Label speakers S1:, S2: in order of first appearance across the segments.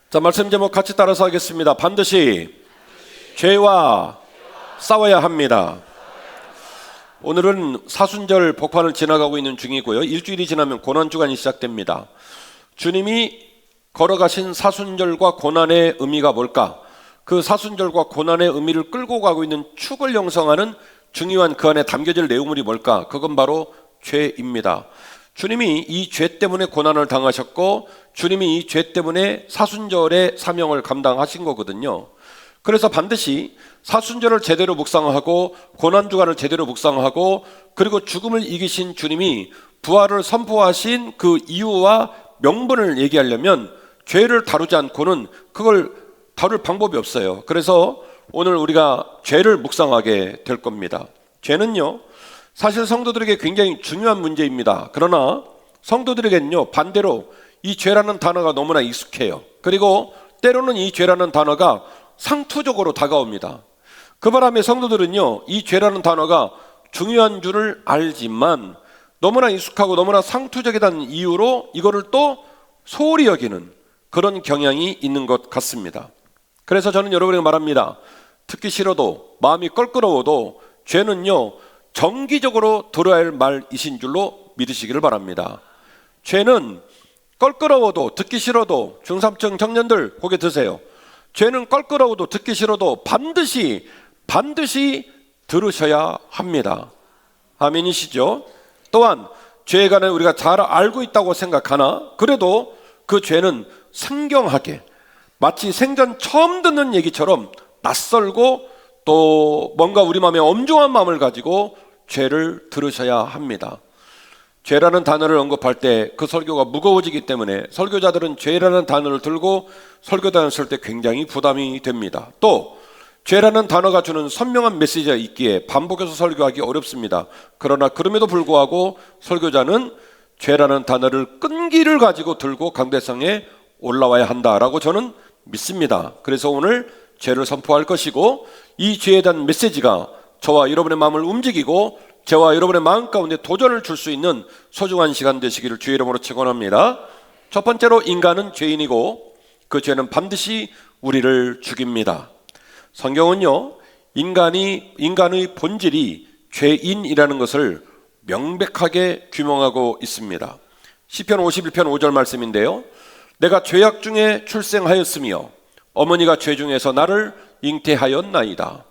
S1: 자, 말씀 제목 같이 따라서 하겠습니다. 반드시 죄와 싸워야 합니다. 오늘은 사순절 복판을 지나가고 있는 중이고요. 일주일이 지나면 고난주간이 시작됩니다. 주님이 걸어가신 사순절과 고난의 의미가 뭘까? 그 사순절과 고난의 의미를 끌고 가고 있는 축을 형성하는 중요한 그 안에 담겨질 내용물이 뭘까? 그건 바로 죄입니다. 주님이 이 죄 때문에 고난을 당하셨고, 주님이 이 죄 때문에 사순절의 사명을 감당하신 거거든요. 그래서 반드시 사순절을 제대로 묵상하고 고난주간을 제대로 묵상하고, 그리고 죽음을 이기신 주님이 부활을 선포하신 그 이유와 명분을 얘기하려면 죄를 다루지 않고는 그걸 다룰 방법이 없어요. 그래서 오늘 우리가 죄를 묵상하게 될 겁니다. 죄는요, 사실 성도들에게 굉장히 중요한 문제입니다. 그러나 성도들에게는요, 반대로 이 죄라는 단어가 너무나 익숙해요. 그리고 때로는 이 죄라는 단어가 상투적으로 다가옵니다. 그 바람에 성도들은요, 이 죄라는 단어가 중요한 줄을 알지만 너무나 익숙하고 너무나 상투적이라는 이유로 이거를 또 소홀히 여기는 그런 경향이 있는 것 같습니다. 그래서 저는 여러분에게 말합니다. 듣기 싫어도, 마음이 껄끄러워도 죄는요, 정기적으로 들어야 할 말이신 줄로 믿으시기를 바랍니다. 죄는 껄끄러워도, 듣기 싫어도, 중삼층 청년들 고개 드세요. 죄는 껄끄러워도, 듣기 싫어도 반드시 들으셔야 합니다. 아멘이시죠? 또한 죄에 관해 우리가 잘 알고 있다고 생각하나 그래도 그 죄는 생경하게, 마치 생전 처음 듣는 얘기처럼 낯설고 또 뭔가 우리 마음에 엄중한 마음을 가지고 죄를 들으셔야 합니다. 죄라는 단어를 언급할 때 그 설교가 무거워지기 때문에 설교자들은 죄라는 단어를 들고 설교 다녔을 때 굉장히 부담이 됩니다. 또 죄라는 단어가 주는 선명한 메시지가 있기에 반복해서 설교하기 어렵습니다. 그러나 그럼에도 불구하고 설교자는 죄라는 단어를 끈기를 가지고 들고 강대상에 올라와야 한다라고 저는 믿습니다. 그래서 오늘 죄를 선포할 것이고, 이 죄에 대한 메시지가 저와 여러분의 마음을 움직이고 저와 여러분의 마음 가운데 도전을 줄 수 있는 소중한 시간 되시기를 주의 이름으로 축원합니다. 첫 번째로, 인간은 죄인이고 그 죄는 반드시 우리를 죽입니다. 성경은요, 인간의 본질이 죄인이라는 것을 명백하게 규명하고 있습니다. 시편 51편 5절 말씀인데요, 내가 죄악 중에 출생하였으며 어머니가 죄 중에서 나를 잉태하였나이다.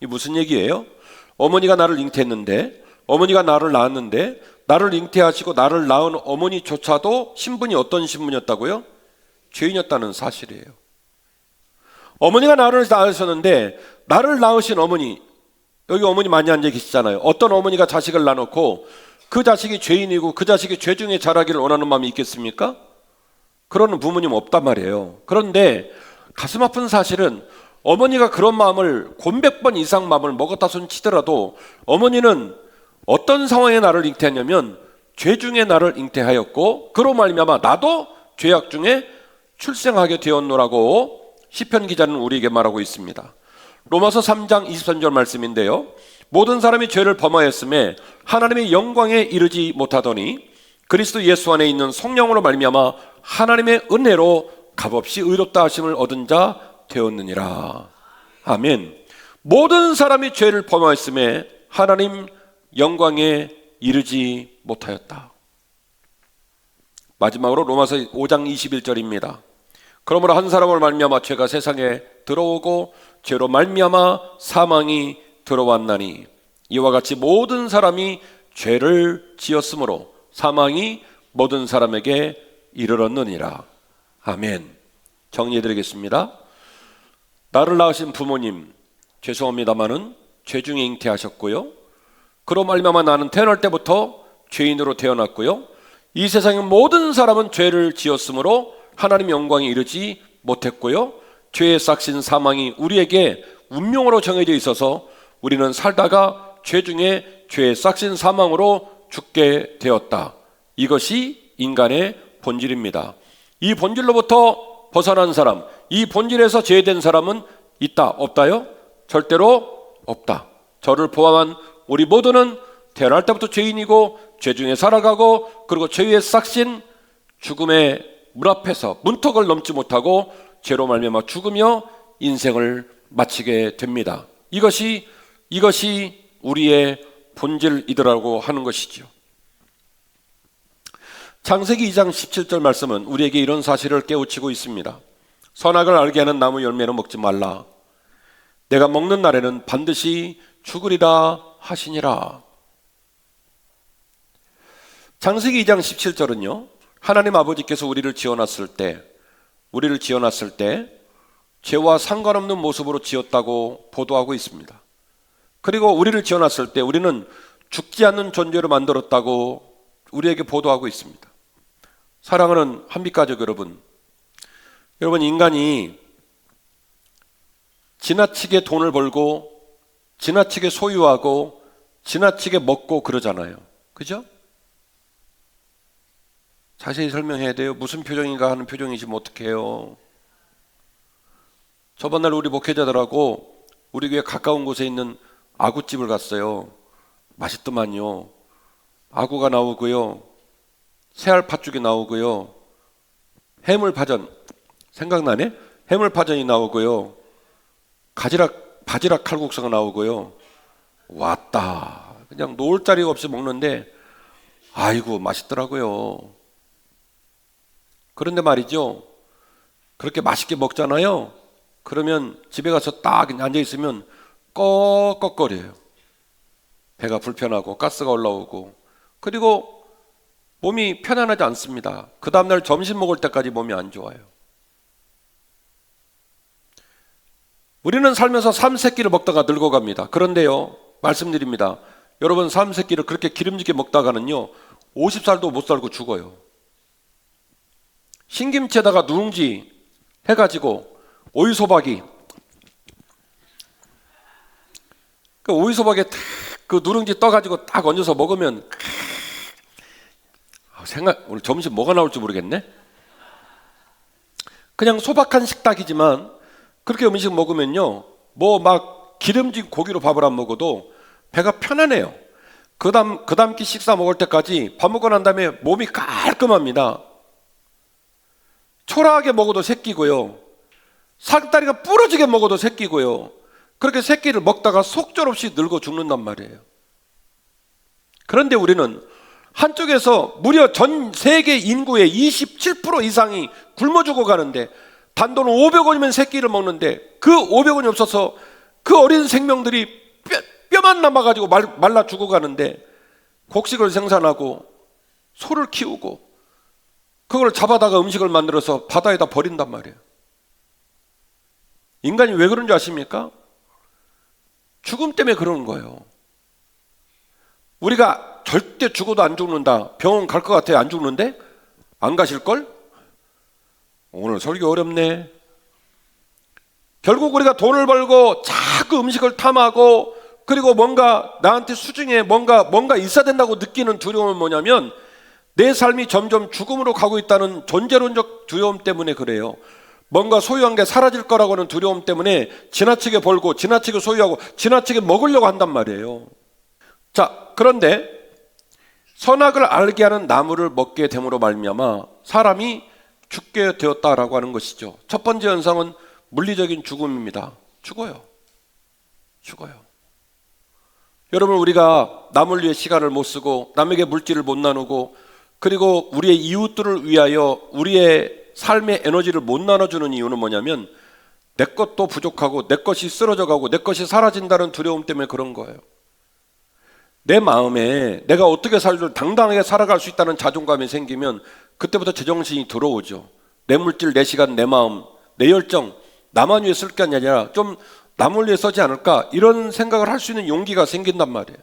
S1: 이 무슨 얘기예요? 어머니가 나를 잉태했는데, 어머니가 나를 낳았는데, 나를 잉태하시고 나를 낳은 어머니조차도 신분이 어떤 신분이었다고요? 죄인이었다는 사실이에요. 어머니가 나를 낳으셨는데, 나를 낳으신 어머니, 여기 어머니 많이 앉아 계시잖아요. 어떤 어머니가 자식을 낳아놓고 그 자식이 죄인이고 그 자식이 죄 중에 자라기를 원하는 마음이 있겠습니까? 그러는 부모님 없단 말이에요. 그런데 가슴 아픈 사실은 어머니가 그런 마음을 곤백 번 이상 마음을 먹었다 손 치더라도 어머니는 어떤 상황에 나를 잉태하냐면 죄 중에 나를 잉태하였고 그로 말미암아 나도 죄악 중에 출생하게 되었노라고 시편 기자는 우리에게 말하고 있습니다. 로마서 3장 23절 말씀인데요, 모든 사람이 죄를 범하였음에 하나님의 영광에 이르지 못하더니 그리스도 예수 안에 있는 성령으로 말미암아 하나님의 은혜로 값없이 의롭다 하심을 얻은 자 되었느니라. 아멘. 모든 사람이 죄를 범하였음에 하나님 영광에 이르지 못하였다. 마지막으로 로마서 5장 21절입니다. 그러므로 한 사람으로 말미암아 죄가 세상에 들어오고 죄로 말미암아 사망이 들어왔나니 이와 같이 모든 사람이 죄를 지었으므로 사망이 모든 사람에게 이르렀느니라. 아멘. 정리해드리겠습니다. 나를 낳으신 부모님, 죄송합니다마는 죄 중에 잉태하셨고요, 그로 말미암아 나는 태어날 때부터 죄인으로 태어났고요, 이 세상의 모든 사람은 죄를 지었으므로 하나님 영광에 이르지 못했고요, 죄의 싹신 사망이 우리에게 운명으로 정해져 있어서 우리는 살다가 죄 중에 죄의 싹신 사망으로 죽게 되었다. 이것이 인간의 본질입니다. 이 본질로부터 벗어난 사람, 이 본질에서 제외된 사람은 있다, 없다요? 절대로 없다. 저를 포함한 우리 모두는 태어날 때부터 죄인이고 죄 중에 살아가고 그리고 죄의 싹신 죽음의 문 앞에서 문턱을 넘지 못하고 죄로 말미암아 죽으며 인생을 마치게 됩니다. 이것이 우리의 본질이더라고 하는 것이지요. 창세기 2장 17절 말씀은 우리에게 이런 사실을 깨우치고 있습니다. 선악을 알게 하는 나무 열매는 먹지 말라. 내가 먹는 날에는 반드시 죽으리라 하시니라. 창세기 2장 17절은요, 하나님 아버지께서 우리를 지어놨을 때 죄와 상관없는 모습으로 지었다고 보도하고 있습니다. 그리고 우리를 지어놨을 때 우리는 죽지 않는 존재로 만들었다고 우리에게 보도하고 있습니다. 사랑하는 한빛가족 여러분, 인간이 지나치게 돈을 벌고 지나치게 소유하고 지나치게 먹고 그러잖아요. 그죠? 자세히 설명해야 돼요. 무슨 표정인가 하는 표정이시면 어떡해요. 저번 날 우리 목회자들하고 우리 교회 가까운 곳에 있는 아구집을 갔어요. 맛있더만요. 아구가 나오고요, 새알 팥죽이 나오고요, 해물파전, 생각나네? 해물파전이 나오고요, 바지락 칼국수가 나오고요. 왔다. 그냥 놓을 자리가 없이 먹는데 아이고 맛있더라고요. 그런데 말이죠, 그렇게 맛있게 먹잖아요. 그러면 집에 가서 딱 앉아있으면 꺽꺽거려요. 배가 불편하고 가스가 올라오고, 그리고 몸이 편안하지 않습니다. 그 다음날 점심 먹을 때까지 몸이 안 좋아요. 우리는 살면서 삼세끼를 먹다가 늙어갑니다. 그런데요, 말씀드립니다. 여러분, 삼세끼를 그렇게 기름지게 먹다가는요 50살도 못 살고 죽어요. 신김치에다가 누룽지 해가지고 오이소박이, 그 오이소박에 딱 그 누룽지 떠가지고 딱 얹어서 먹으면 오늘 점심 뭐가 나올지 모르겠네. 그냥 소박한 식탁이지만 그렇게 음식 먹으면요, 뭐 막 기름진 고기로 밥을 안 먹어도 배가 편안해요. 그 다음 끼 식사 먹을 때까지 밥 먹고 난 다음에 몸이 깔끔합니다. 초라하게 먹어도 새끼고요, 살다리가 부러지게 먹어도 새끼고요. 그렇게 새끼를 먹다가 속절없이 늙어 죽는단 말이에요. 그런데 우리는 한쪽에서 무려 전 세계 인구의 27% 이상이 굶어 죽어가는데, 단돈 500원이면 새끼를 먹는데 그 500원이 없어서 그 어린 생명들이 뼈만 남아가지고 말라 죽어가는데, 곡식을 생산하고 소를 키우고 그걸 잡아다가 음식을 만들어서 바다에다 버린단 말이에요. 인간이 왜 그런 줄 아십니까? 죽음 때문에 그러는 거예요. 우리가 절대 죽어도 안 죽는다, 병원 갈 것 같아요. 안 죽는데? 안 가실걸? 오늘 설교 어렵네. 결국 우리가 돈을 벌고 자꾸 음식을 탐하고, 그리고 뭔가 나한테 수중에 뭔가 있어야 된다고 느끼는 두려움은 뭐냐면, 내 삶이 점점 죽음으로 가고 있다는 존재론적 두려움 때문에 그래요. 뭔가 소유한 게 사라질 거라고 하는 두려움 때문에 지나치게 벌고 지나치게 소유하고 지나치게 먹으려고 한단 말이에요. 자, 그런데 선악을 알게 하는 나무를 먹게 됨으로 말미암아 사람이 죽게 되었다라고 하는 것이죠. 첫 번째 현상은 물리적인 죽음입니다. 죽어요. 여러분, 우리가 남을 위해 시간을 못 쓰고 남에게 물질을 못 나누고, 그리고 우리의 이웃들을 위하여 우리의 삶의 에너지를 못 나눠주는 이유는 뭐냐면, 내 것도 부족하고 내 것이 쓰러져가고 내 것이 사라진다는 두려움 때문에 그런 거예요. 내 마음에 내가 어떻게 당당하게 살아갈 수 있다는 자존감이 생기면 그때부터 제정신이 들어오죠. 내 물질, 내 시간, 내 마음, 내 열정, 나만 위해 쓸 게 아니라 좀 남을 위해 쓰지 않을까, 이런 생각을 할 수 있는 용기가 생긴단 말이에요.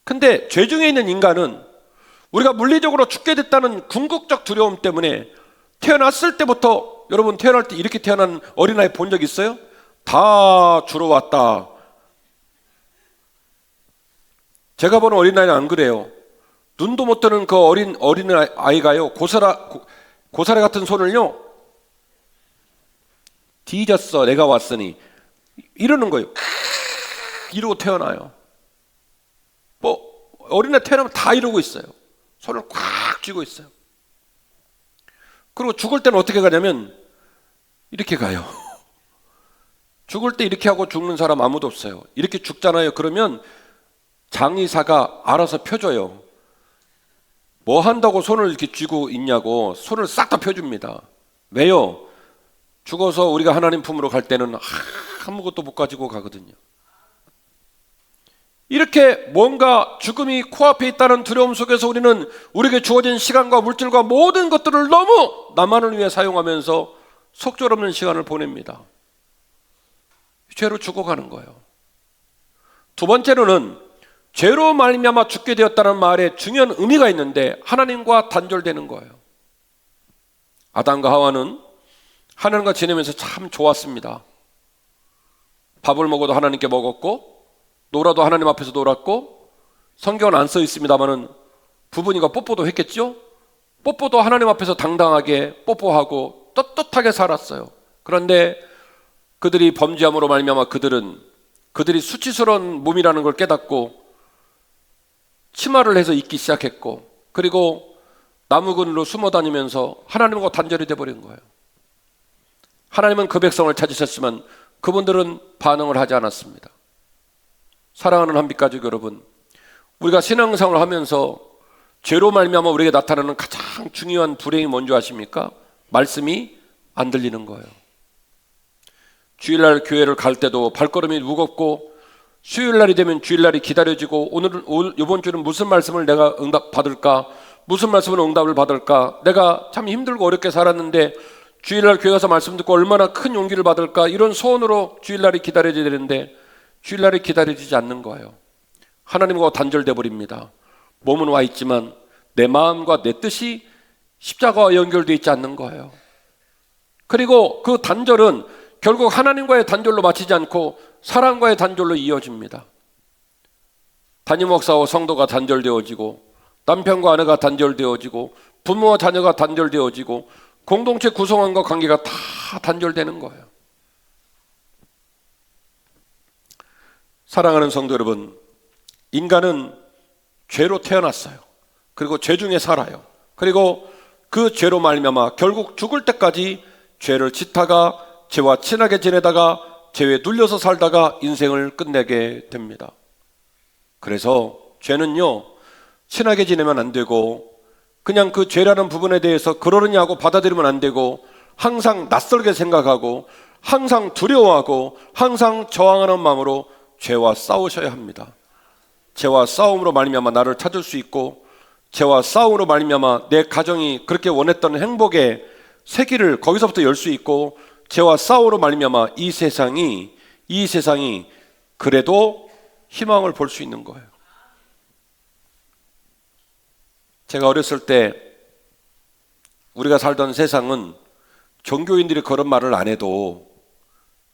S1: 근데 죄 중에 있는 인간은 우리가 물리적으로 죽게 됐다는 궁극적 두려움 때문에 태어났을 때부터, 여러분 태어날 때 이렇게 태어난 어린아이 본 적 있어요? 다 주러 왔다. 제가 보는 어린아이는 안 그래요. 눈도 못 뜨는 그 어린아이가요, 고사리 같은 손을요, 뒤졌어 내가 왔으니, 이러는 거예요. 이러고 태어나요. 뭐 어린애 태어나면 다 이러고 있어요. 손을 꽉 쥐고 있어요. 그리고 죽을 때는 어떻게 가냐면 이렇게 가요. 죽을 때 이렇게 하고 죽는 사람 아무도 없어요. 이렇게 죽잖아요. 그러면 장의사가 알아서 펴줘요. 뭐 한다고 손을 이렇게 쥐고 있냐고 손을 싹 다 펴줍니다. 왜요? 죽어서 우리가 하나님 품으로 갈 때는 아무것도 못 가지고 가거든요. 이렇게 뭔가 죽음이 코앞에 있다는 두려움 속에서 우리는 우리에게 주어진 시간과 물질과 모든 것들을 너무 나만을 위해 사용하면서 속절없는 시간을 보냅니다. 죄로 죽어가는 거예요. 두 번째로는 죄로 말미암아 죽게 되었다는 말에 중요한 의미가 있는데 하나님과 단절되는 거예요. 아담과 하와는 하나님과 지내면서 참 좋았습니다. 밥을 먹어도 하나님께 먹었고 놀아도 하나님 앞에서 놀았고 성경은 안 써 있습니다만은 부부니까 뽀뽀도 했겠죠? 뽀뽀도 하나님 앞에서 당당하게 뽀뽀하고 떳떳하게 살았어요. 그런데 그들이 범죄함으로 말미암아 그들이 수치스러운 몸이라는 걸 깨닫고 치마를 해서 입기 시작했고 그리고 나무 그늘로 숨어 다니면서 하나님과 단절이 돼버린 거예요. 하나님은 그 백성을 찾으셨지만 그분들은 반응을 하지 않았습니다. 사랑하는 한빛가족 여러분, 우리가 신앙생활을 하면서 죄로 말미암아 우리에게 나타나는 가장 중요한 불행이 뭔지 아십니까? 말씀이 안 들리는 거예요. 주일날 교회를 갈 때도 발걸음이 무겁고 수요일날이 되면 주일날이 기다려지고 이번 주는 무슨 말씀을 내가 응답 받을까? 무슨 말씀으로 응답을 받을까? 내가 참 힘들고 어렵게 살았는데 주일날 교회 가서 말씀 듣고 얼마나 큰 용기를 받을까? 이런 소원으로 주일날이 기다려져야 되는데 주일날이 기다려지지 않는 거예요. 하나님과 단절돼 버립니다. 몸은 와 있지만 내 마음과 내 뜻이 십자가와 연결되어 있지 않는 거예요. 그리고 그 단절은 결국 하나님과의 단절로 마치지 않고 사람과의 단절로 이어집니다. 담임 목사와 성도가 단절되어지고 남편과 아내가 단절되어지고 부모와 자녀가 단절되어지고 공동체 구성원과 관계가 다 단절되는 거예요. 사랑하는 성도 여러분, 인간은 죄로 태어났어요. 그리고 죄 중에 살아요. 그리고 그 죄로 말미암아 결국 죽을 때까지 죄를 짓다가 죄와 친하게 지내다가 죄에 눌려서 살다가 인생을 끝내게 됩니다. 그래서 죄는요, 친하게 지내면 안 되고 그냥 그 죄라는 부분에 대해서 그러느냐고 받아들이면 안 되고 항상 낯설게 생각하고 항상 두려워하고 항상 저항하는 마음으로 죄와 싸우셔야 합니다. 죄와 싸움으로 말미암아 나를 찾을 수 있고 죄와 싸움으로 말미암아 내 가정이 그렇게 원했던 행복의 세기를 거기서부터 열 수 있고 죄와 싸움으로 말미암아 이 세상이 그래도 희망을 볼 수 있는 거예요. 제가 어렸을 때 우리가 살던 세상은 종교인들이 그런 말을 안 해도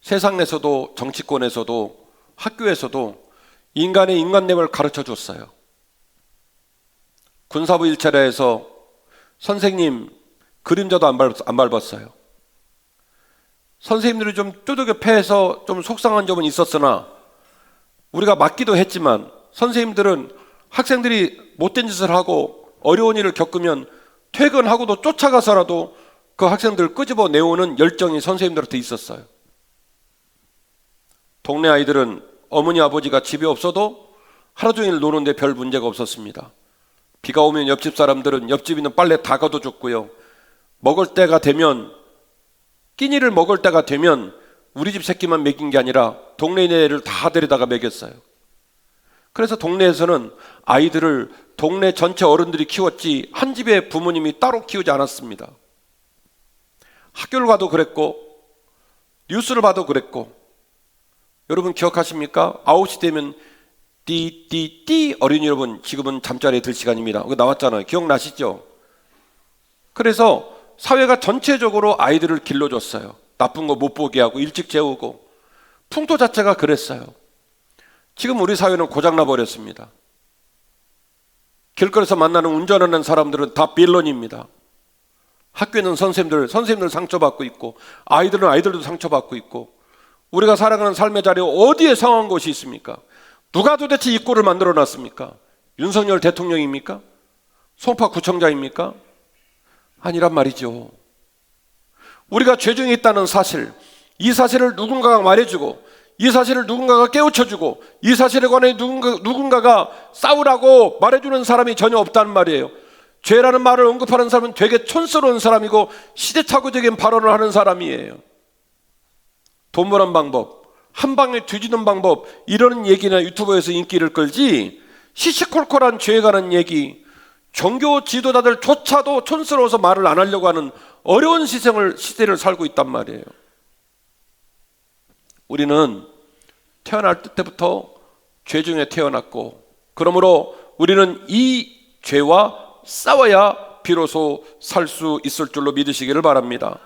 S1: 세상 내에서도 정치권에서도 학교에서도 인간의 인간됨을 가르쳐 줬어요. 군사부 1차례에서 선생님 그림자도 안 밟았어요. 선생님들이 좀 뚜둑에 패해서 좀 속상한 점은 있었으나 우리가 맞기도 했지만 선생님들은 학생들이 못된 짓을 하고 어려운 일을 겪으면 퇴근하고도 쫓아가서라도 그 학생들을 끄집어 내오는 열정이 선생님들한테 있었어요. 동네 아이들은 어머니 아버지가 집에 없어도 하루 종일 노는데 별 문제가 없었습니다. 비가 오면 옆집 사람들은 옆집 있는 빨래 다 걷어줬고요. 먹을 때가 되면 끼니를 먹을 때가 되면 우리 집 새끼만 먹인 게 아니라 동네 애를 다 데려다가 먹였어요. 그래서 동네에서는 아이들을 동네 전체 어른들이 키웠지 한 집의 부모님이 따로 키우지 않았습니다. 학교를 가도 그랬고 뉴스를 봐도 그랬고 여러분 기억하십니까? 9시 되면 띠띠띠 어린이 여러분 지금은 잠자리에 들 시간입니다. 그거 나왔잖아요. 기억나시죠? 그래서 사회가 전체적으로 아이들을 길러줬어요. 나쁜 거 못 보게 하고 일찍 재우고 풍토 자체가 그랬어요. 지금 우리 사회는 고장나 버렸습니다. 길거리에서 만나는 운전하는 사람들은 다 빌런입니다. 학교에는 선생님들 상처받고 있고 아이들도 상처받고 있고 우리가 살아가는 삶의 자리에 어디에 상한 곳이 있습니까? 누가 도대체 이 꼴을 만들어 놨습니까? 윤석열 대통령입니까? 송파 구청장입니까? 아니란 말이죠. 우리가 죄 중에 있다는 사실, 이 사실을 누군가가 말해주고, 이 사실을 누군가가 깨우쳐주고, 이 사실에 관해 누군가가 싸우라고 말해주는 사람이 전혀 없다는 말이에요. 죄라는 말을 언급하는 사람은 되게 촌스러운 사람이고 시대착오적인 발언을 하는 사람이에요. 돈 버는 방법, 한 방에 뒤지는 방법, 이런 얘기나 유튜브에서 인기를 끌지, 시시콜콜한 죄에 관한 얘기, 종교 지도자들조차도 촌스러워서 말을 안 하려고 하는 어려운 시대를 살고 있단 말이에요. 우리는 태어날 때부터 죄 중에 태어났고, 그러므로 우리는 이 죄와 싸워야 비로소 살 수 있을 줄로 믿으시기를 바랍니다.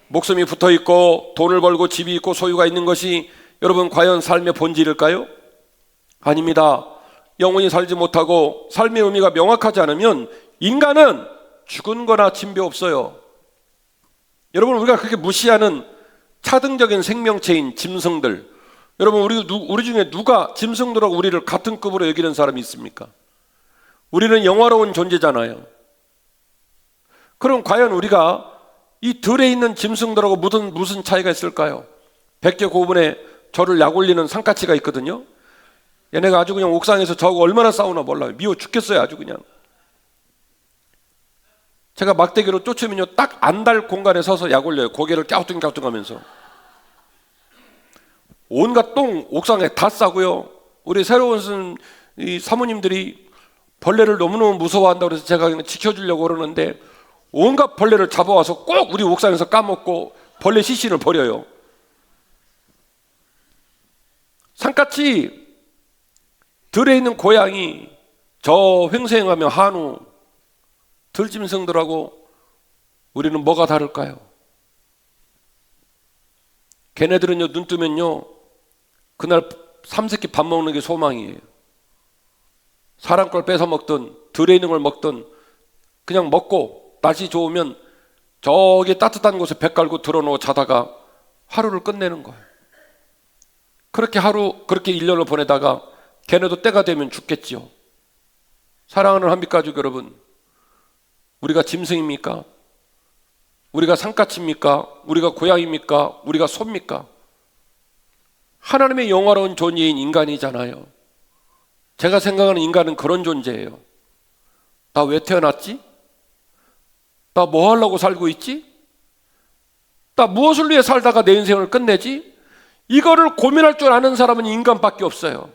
S1: 목숨이 붙어 있고 돈을 벌고 집이 있고 소유가 있는 것이 여러분 과연 삶의 본질일까요? 아닙니다. 영원히 살지 못하고 삶의 의미가 명확하지 않으면 인간은 죽은 거나 진배 없어요. 여러분, 우리가 그렇게 무시하는 차등적인 생명체인 짐승들, 여러분 우리 중에 누가 짐승들하고 우리를 같은 급으로 여기는 사람이 있습니까? 우리는 영화로운 존재잖아요. 그럼 과연 우리가 이 들에 있는 짐승들하고 무슨 차이가 있을까요? 백제 고분에 저를 약올리는 산까치가 있거든요. 얘네가 아주 그냥 옥상에서 저하고 얼마나 싸우나 몰라요. 미워 죽겠어요. 아주 그냥. 제가 막대기로 쫓으면요, 딱 안달 공간에 서서 약올려요. 고개를 갸우뚱갸우뚱하면서. 온갖 똥 옥상에 다 싸고요. 우리 새로운 이 사모님들이 벌레를 너무너무 무서워한다고 해서 제가 그냥 지켜주려고 그러는데, 온갖 벌레를 잡아와서 꼭 우리 옥상에서 까먹고 벌레 시신을 버려요. 산까치 들에 있는 고양이, 저 횡생하며 한우, 들짐승들하고 우리는 뭐가 다를까요? 걔네들은요, 눈 뜨면요, 그날 삼세끼 밥 먹는 게 소망이에요. 사람 걸 뺏어 먹든 들에 있는 걸 먹든 그냥 먹고 날씨 좋으면 저기 따뜻한 곳에 배 깔고 들어놓고 자다가 하루를 끝내는 거예요. 그렇게 1년을 보내다가 걔네도 때가 되면 죽겠지요. 사랑하는 한빛가족 여러분, 우리가 짐승입니까? 우리가 산까치입니까? 우리가 고양이입니까? 우리가 소입니까? 하나님의 영화로운 존재인 인간이잖아요. 제가 생각하는 인간은 그런 존재예요. 나 왜 태어났지? 나 뭐 하려고 살고 있지? 나 무엇을 위해 살다가 내 인생을 끝내지? 이거를 고민할 줄 아는 사람은 인간밖에 없어요.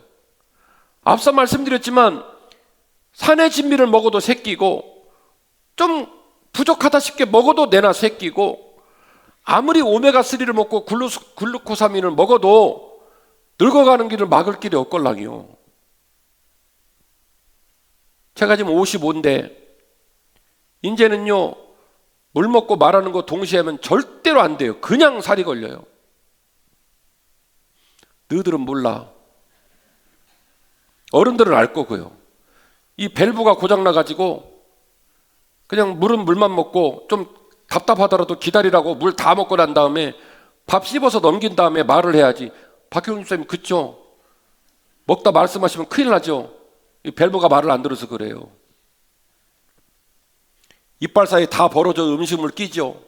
S1: 앞서 말씀드렸지만 산의 진미를 먹어도 새끼고, 좀 부족하다 싶게 먹어도 내나 새끼고, 아무리 오메가3를 먹고 글루코사민을 먹어도 늙어가는 길을 막을 길이 없걸랑이요. 제가 지금 55인데 이제는요, 물 먹고 말하는 거 동시에 하면 절대로 안 돼요. 그냥 살이 걸려요. 너희들은 몰라. 어른들은 알 거고요. 이 밸브가 고장나가지고 그냥 물은 물만 먹고 좀 답답하더라도 기다리라고 물 다 먹고 난 다음에 밥 씹어서 넘긴 다음에 말을 해야지. 박형준 쌤이 그쵸? 먹다 말씀하시면 큰일 나죠. 이 밸브가 말을 안 들어서 그래요. 이빨 사이 다 벌어져 음식물 끼죠.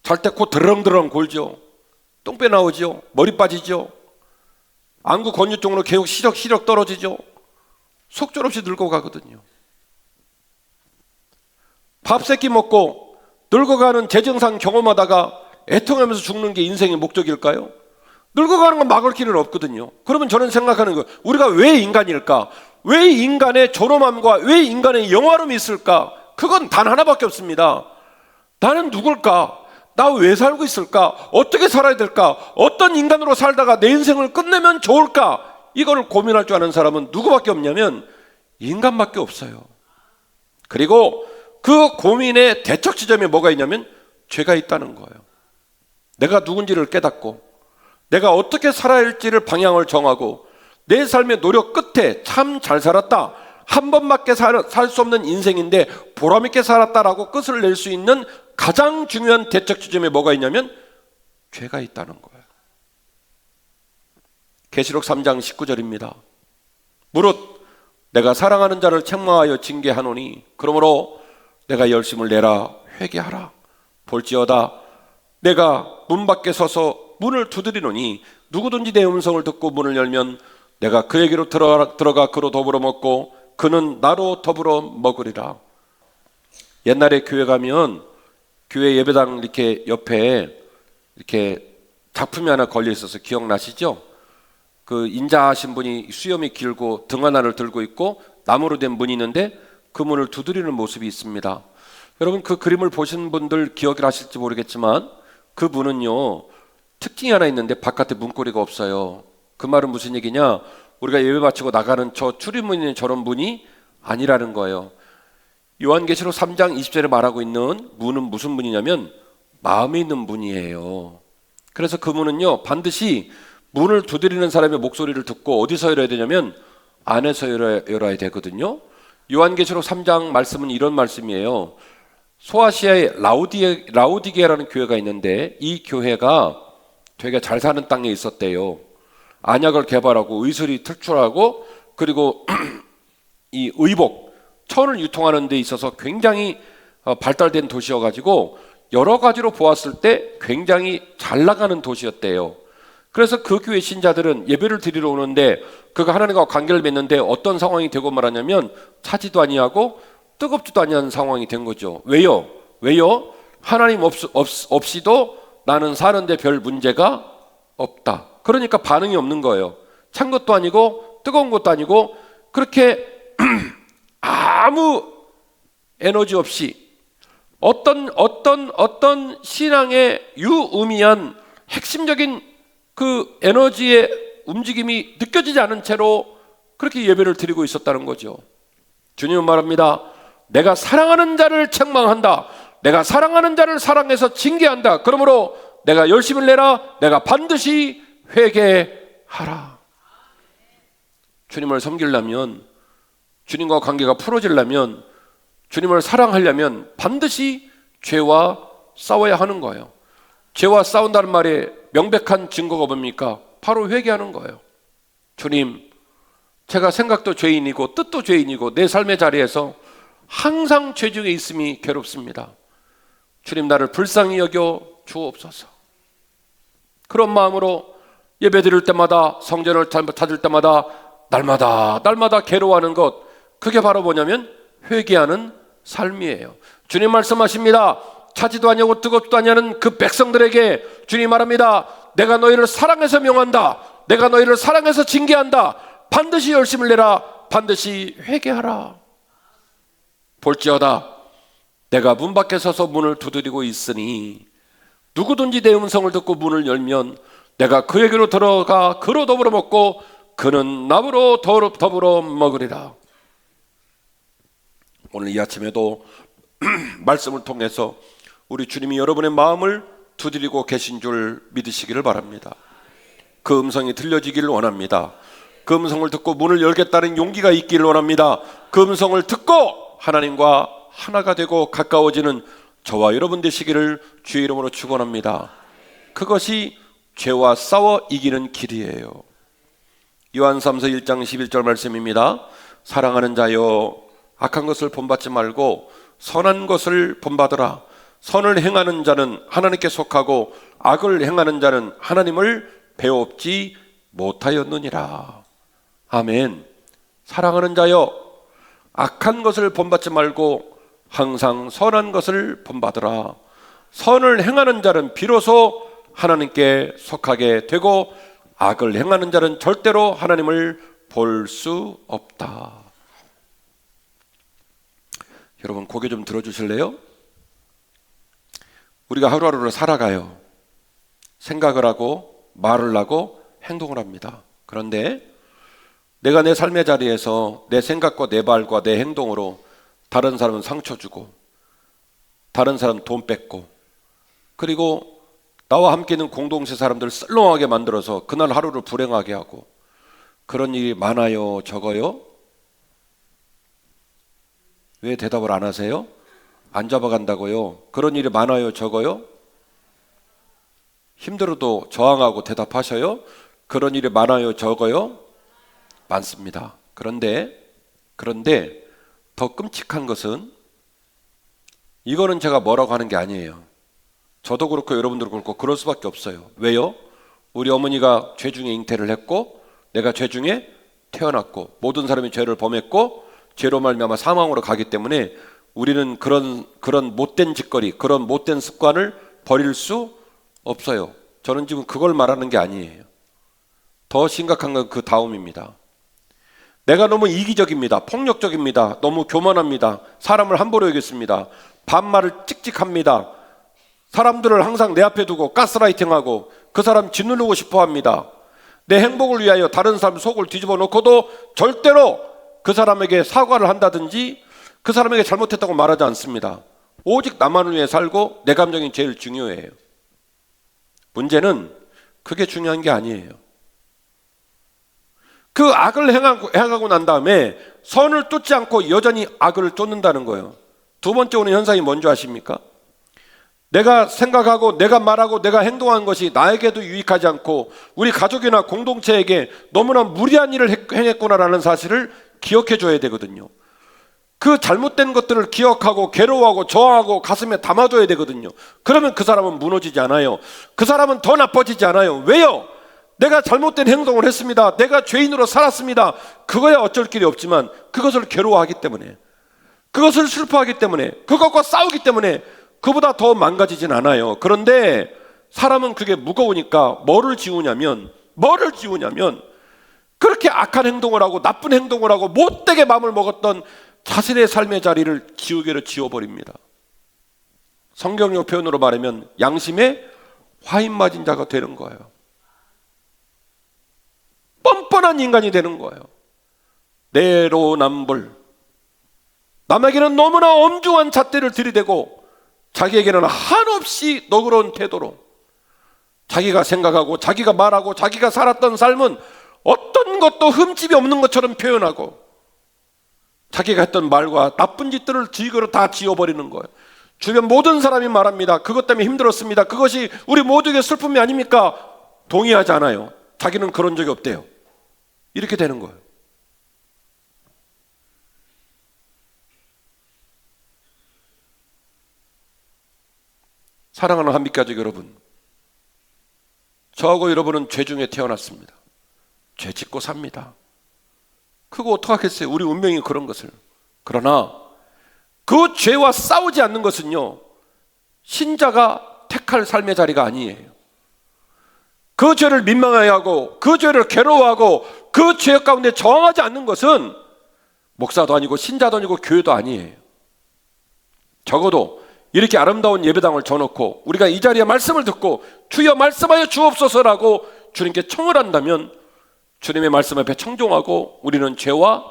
S1: 잘 때 코 드렁드렁 골죠. 똥배 나오죠. 머리 빠지죠. 안구 건유 쪽으로 계속 시력 떨어지죠. 속절없이 늙어가거든요. 밥 세끼 먹고 늙어가는 재정상 경험하다가 애통하면서 죽는 게 인생의 목적일까요? 늙어가는 건 막을 길은 없거든요. 그러면 저는 생각하는 거예요. 우리가 왜 인간일까? 왜 인간의 존엄함과 왜 인간의 영화로움이 있을까? 그건 단 하나밖에 없습니다. 나는 누굴까? 나 왜 살고 있을까? 어떻게 살아야 될까? 어떤 인간으로 살다가 내 인생을 끝내면 좋을까? 이거를 고민할 줄 아는 사람은 누구밖에 없냐면 인간밖에 없어요. 그리고 그 고민의 대척 지점에 뭐가 있냐면 죄가 있다는 거예요. 내가 누군지를 깨닫고 내가 어떻게 살아야 할지를 방향을 정하고 내 삶의 노력 끝에 참 잘 살았다, 한 번밖에 살 수 없는 인생인데 보람있게 살았다라고 끝을 낼 수 있는 가장 중요한 대척 지점에 뭐가 있냐면 죄가 있다는 거예요. 계시록 3장 19절입니다. 무릇 내가 사랑하는 자를 책망하여 징계하노니 그러므로 내가 열심을 내라 회개하라. 볼지어다 내가 문 밖에 서서 문을 두드리노니 누구든지 내 음성을 듣고 문을 열면 내가 그에게로 들어가 그로 더불어 먹고 그는 나로 더불어 먹으리라. 옛날에 교회 가면 교회 예배당 이렇게 옆에 이렇게 작품이 하나 걸려 있어서 기억나시죠? 그 인자하신 분이 수염이 길고 등 하나를 들고 있고 나무로 된 문이 있는데 그 문을 두드리는 모습이 있습니다. 여러분 그 그림을 보신 분들 기억을 하실지 모르겠지만 그 문은요 특징이 하나 있는데 바깥에 문고리가 없어요. 그 말은 무슨 얘기냐? 우리가 예배 마치고 나가는 저 출입문 있는 저런 문이 아니라는 거예요. 요한계시록 3장 20절에 말하고 있는 문은 무슨 문이냐면 마음에 있는 문이에요. 그래서 그 문은요 반드시 문을 두드리는 사람의 목소리를 듣고 어디서 열어야 되냐면 안에서 열어야 되거든요. 요한계시록 3장 말씀은 이런 말씀이에요. 소아시아의 라우디게라는 교회가 있는데 이 교회가 되게 잘 사는 땅에 있었대요. 안약을 개발하고 의술이 특출하고 그리고 이 의복, 천을 유통하는 데 있어서 굉장히 발달된 도시여가지고 여러 가지로 보았을 때 굉장히 잘 나가는 도시였대요. 그래서 그 교회 신자들은 예배를 드리러 오는데 그가 하나님과 관계를 맺는데 어떤 상황이 되고 말하냐면 차지도 아니하고 뜨겁지도 아니한 상황이 된 거죠. 왜요? 하나님 없이도 나는 사는데 별 문제가 없다. 그러니까 반응이 없는 거예요. 찬 것도 아니고 뜨거운 것도 아니고 그렇게 아무 에너지 없이 어떤 신앙의 유의미한 핵심적인 그 에너지의 움직임이 느껴지지 않은 채로 그렇게 예배를 드리고 있었다는 거죠. 주님은 말합니다. 내가 사랑하는 자를 책망한다. 내가 사랑하는 자를 사랑해서 징계한다. 그러므로 내가 열심을 내라. 내가 반드시 회개하라. 주님을 섬기려면, 주님과 관계가 풀어지려면, 주님을 사랑하려면 반드시 죄와 싸워야 하는 거예요. 죄와 싸운다는 말에 명백한 증거가 뭡니까? 바로 회개하는 거예요. 주님, 제가 생각도 죄인이고 뜻도 죄인이고 내 삶의 자리에서 항상 죄 중에 있음이 괴롭습니다. 주님, 나를 불쌍히 여겨 주옵소서. 그런 마음으로 예배 드릴 때마다, 성전을 찾을 때마다 날마다 괴로워하는 것, 그게 바로 뭐냐면 회개하는 삶이에요. 주님 말씀하십니다. 차지도 아니하고 뜨겁지도 아니하는 그 백성들에게 주님 말합니다. 내가 너희를 사랑해서 명한다. 내가 너희를 사랑해서 징계한다. 반드시 열심을 내라. 반드시 회개하라. 볼지어다 내가 문 밖에 서서 문을 두드리고 있으니 누구든지 내 음성을 듣고 문을 열면 내가 그에게로 들어가 그로 더불어 먹고 그는 나로 더불어 먹으리라. 오늘 이 아침에도 말씀을 통해서 우리 주님이 여러분의 마음을 두드리고 계신 줄 믿으시기를 바랍니다. 그 음성이 들려지기를 원합니다. 그 음성을 듣고 문을 열겠다는 용기가 있기를 원합니다. 그 음성을 듣고 하나님과 하나가 되고 가까워지는 저와 여러분 되시기를 주의 이름으로 축원합니다. 그것이 죄와 싸워 이기는 길이에요. 요한 3서 1장 11절 말씀입니다. 사랑하는 자여 악한 것을 본받지 말고 선한 것을 본받으라. 선을 행하는 자는 하나님께 속하고 악을 행하는 자는 하나님을 배웁지 못하였느니라. 아멘. 사랑하는 자여 악한 것을 본받지 말고 항상 선한 것을 본받으라. 선을 행하는 자는 비로소 하나님께 속하게 되고 악을 행하는 자는 절대로 하나님을 볼 수 없다. 여러분 고개 좀 들어주실래요? 우리가 하루하루를 살아가요. 생각을 하고 말을 하고 행동을 합니다. 그런데 내가 내 삶의 자리에서 내 생각과 내 말과 내 행동으로 다른 사람은 상처 주고 다른 사람 돈 뺏고 그리고 나와 함께 있는 공동체 사람들을 썰렁하게 만들어서 그날 하루를 불행하게 하고 그런 일이 많아요? 적어요? 왜 대답을 안 하세요? 안 잡아간다고요? 그런 일이 많아요? 적어요? 힘들어도 저항하고 대답하셔요? 그런 일이 많아요? 적어요? 많습니다. 그런데 더 끔찍한 것은 이거는 제가 뭐라고 하는 게 아니에요. 저도 그렇고 여러분도 그렇고 그럴 수밖에 없어요. 왜요? 우리 어머니가 죄 중에 잉태를 했고 내가 죄 중에 태어났고 모든 사람이 죄를 범했고 죄로 말미암아 사망으로 가기 때문에 우리는 그런 못된 짓거리, 그런 못된 습관을 버릴 수 없어요. 저는 지금 그걸 말하는 게 아니에요. 더 심각한 건 그 다음입니다. 내가 너무 이기적입니다. 폭력적입니다. 너무 교만합니다. 사람을 함부로 여겼습니다. 반말을 찍찍합니다. 사람들을 항상 내 앞에 두고 가스라이팅하고 그 사람 짓누르고 싶어 합니다. 내 행복을 위하여 다른 사람 속을 뒤집어 놓고도 절대로 그 사람에게 사과를 한다든지 그 사람에게 잘못했다고 말하지 않습니다. 오직 나만을 위해 살고 내 감정이 제일 중요해요. 문제는 그게 중요한 게 아니에요. 그 악을 행하고 난 다음에 선을 쫓지 않고 여전히 악을 쫓는다는 거예요. 두 번째 오는 현상이 뭔지 아십니까? 내가 생각하고 내가 말하고 내가 행동한 것이 나에게도 유익하지 않고 우리 가족이나 공동체에게 너무나 무리한 일을 행했구나라는 사실을 기억해 줘야 되거든요. 그 잘못된 것들을 기억하고 괴로워하고 저항하고 가슴에 담아둬야 되거든요. 그러면 그 사람은 무너지지 않아요. 그 사람은 더 나빠지지 않아요. 왜요? 내가 잘못된 행동을 했습니다. 내가 죄인으로 살았습니다. 그거야 어쩔 길이 없지만 그것을 괴로워하기 때문에, 그것을 슬퍼하기 때문에, 그것과 싸우기 때문에 그보다 더 망가지진 않아요. 그런데 사람은 그게 무거우니까 뭐를 지우냐면 그렇게 악한 행동을 하고 나쁜 행동을 하고 못되게 마음을 먹었던 자신의 삶의 자리를 지우개로 지워버립니다. 성경적 표현으로 말하면 양심에 화인 맞은 자가 되는 거예요. 뻔뻔한 인간이 되는 거예요. 내로남불, 남에게는 너무나 엄중한 잣대를 들이대고 자기에게는 한없이 너그러운 태도로 자기가 생각하고 자기가 말하고 자기가 살았던 삶은 어떤 것도 흠집이 없는 것처럼 표현하고 자기가 했던 말과 나쁜 짓들을 지우개로 다 지워버리는 거예요. 주변 모든 사람이 말합니다. 그것 때문에 힘들었습니다. 그것이 우리 모두에게 슬픔이 아닙니까? 동의하지 않아요. 자기는 그런 적이 없대요. 이렇게 되는 거예요. 사랑하는 한빛가족 여러분, 저하고 여러분은 죄 중에 태어났습니다. 죄 짓고 삽니다. 그거 어떡하겠어요? 우리 운명이 그런 것을. 그러나 그 죄와 싸우지 않는 것은요, 신자가 택할 삶의 자리가 아니에요. 그 죄를 민망해하고 그 죄를 괴로워하고 그 죄 가운데 저항하지 않는 것은 목사도 아니고 신자도 아니고 교회도 아니에요. 적어도 이렇게 아름다운 예배당을 져놓고 우리가 이 자리에 말씀을 듣고 주여 말씀하여 주옵소서라고 주님께 청을 한다면 주님의 말씀 앞에 청종하고 우리는 죄와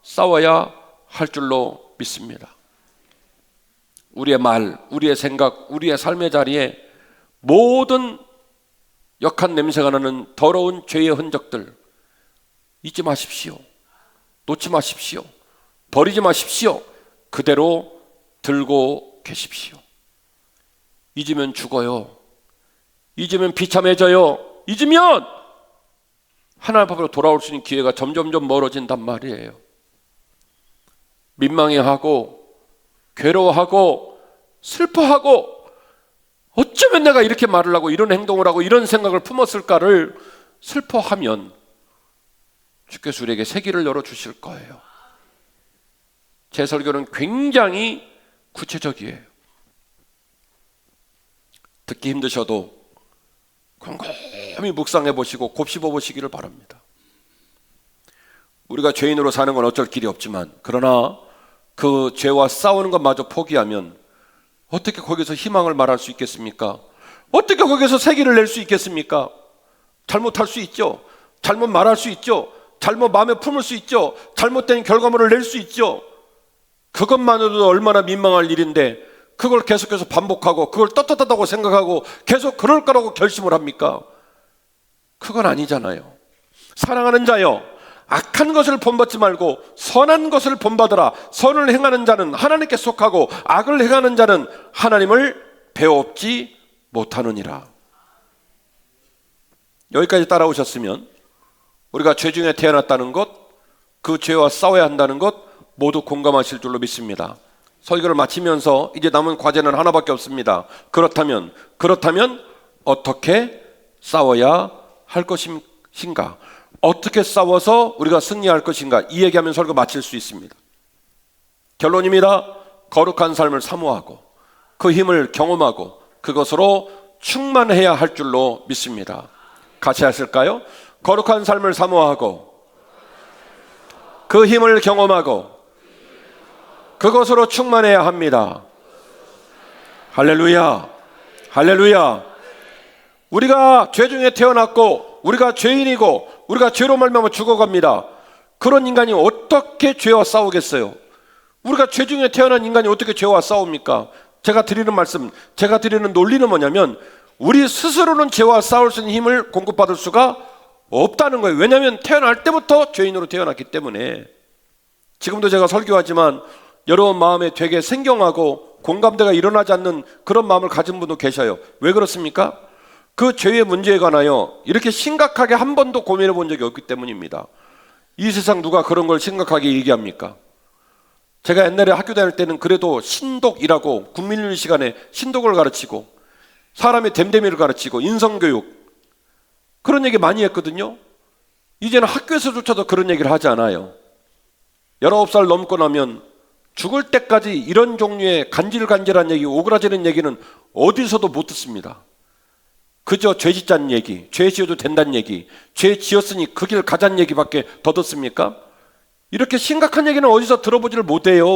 S1: 싸워야 할 줄로 믿습니다. 우리의 말, 우리의 생각, 우리의 삶의 자리에 모든 역한 냄새가 나는 더러운 죄의 흔적들 잊지 마십시오. 놓지 마십시오. 버리지 마십시오. 그대로 들고 계십시오. 잊으면 죽어요. 잊으면 비참해져요. 잊으면 하나님 앞으로 돌아올 수 있는 기회가 점점점 멀어진단 말이에요. 민망해하고 괴로워하고 슬퍼하고 어쩌면 내가 이렇게 말을 하고 이런 행동을 하고 이런 생각을 품었을까를 슬퍼하면 주께서 우리에게 새 길을 열어주실 거예요. 제 설교는 굉장히 구체적이에요. 듣기 힘드셔도 곰곰이 묵상해 보시고 곱씹어 보시기를 바랍니다. 우리가 죄인으로 사는 건 어쩔 길이 없지만 그러나 그 죄와 싸우는 것마저 포기하면 어떻게 거기서 희망을 말할 수 있겠습니까? 어떻게 거기서 새 길을 낼 수 있겠습니까? 잘못할 수 있죠. 잘못 말할 수 있죠. 잘못 마음에 품을 수 있죠. 잘못된 결과물을 낼 수 있죠. 그것만으로도 얼마나 민망할 일인데 그걸 계속해서 반복하고 그걸 떳떳하다고 생각하고 계속 그럴 거라고 결심을 합니까? 그건 아니잖아요. 사랑하는 자여, 악한 것을 본받지 말고 선한 것을 본받으라. 선을 행하는 자는 하나님께 속하고 악을 행하는 자는 하나님을 배웁지 못하느니라. 여기까지 따라오셨으면 우리가 죄 중에 태어났다는 것, 그 죄와 싸워야 한다는 것 모두 공감하실 줄로 믿습니다. 설교를 마치면서 이제 남은 과제는 하나밖에 없습니다. 그렇다면 어떻게 싸워야 할 것인가? 어떻게 싸워서 우리가 승리할 것인가? 이 얘기하면 설교 마칠 수 있습니다. 결론입니다. 거룩한 삶을 사모하고 그 힘을 경험하고 그것으로 충만해야 할 줄로 믿습니다. 같이 하실까요? 거룩한 삶을 사모하고 그 힘을 경험하고 그것으로 충만해야 합니다. 할렐루야, 할렐루야. 우리가 죄 중에 태어났고 우리가 죄인이고 우리가 죄로 말미암아 죽어갑니다. 그런 인간이 어떻게 죄와 싸우겠어요? 우리가 죄 중에 태어난 인간이 어떻게 죄와 싸웁니까? 제가 드리는 논리는 뭐냐면 우리 스스로는 죄와 싸울 수 있는 힘을 공급받을 수가 없다는 거예요. 왜냐하면 태어날 때부터 죄인으로 태어났기 때문에. 지금도 제가 설교하지만 여러분 마음에 되게 생경하고 공감대가 일어나지 않는 그런 마음을 가진 분도 계셔요. 왜 그렇습니까? 그 죄의 문제에 관하여 이렇게 심각하게 한 번도 고민해 본 적이 없기 때문입니다. 이 세상 누가 그런 걸 심각하게 얘기합니까? 제가 옛날에 학교 다닐 때는 그래도 신독이라고 국민윤리 시간에 신독을 가르치고 사람의 됨됨이를 가르치고 인성교육 그런 얘기 많이 했거든요. 이제는 학교에서조차도 그런 얘기를 하지 않아요. 19살 넘고 나면 죽을 때까지 이런 종류의 간질간질한 얘기, 오그라지는 얘기는 어디서도 못 듣습니다. 그저 죄 짓자는 얘기, 죄 지어도 된다는 얘기, 죄 지었으니 그 길 가자는 얘기밖에 더 듣습니까? 이렇게 심각한 얘기는 어디서 들어보지를 못해요.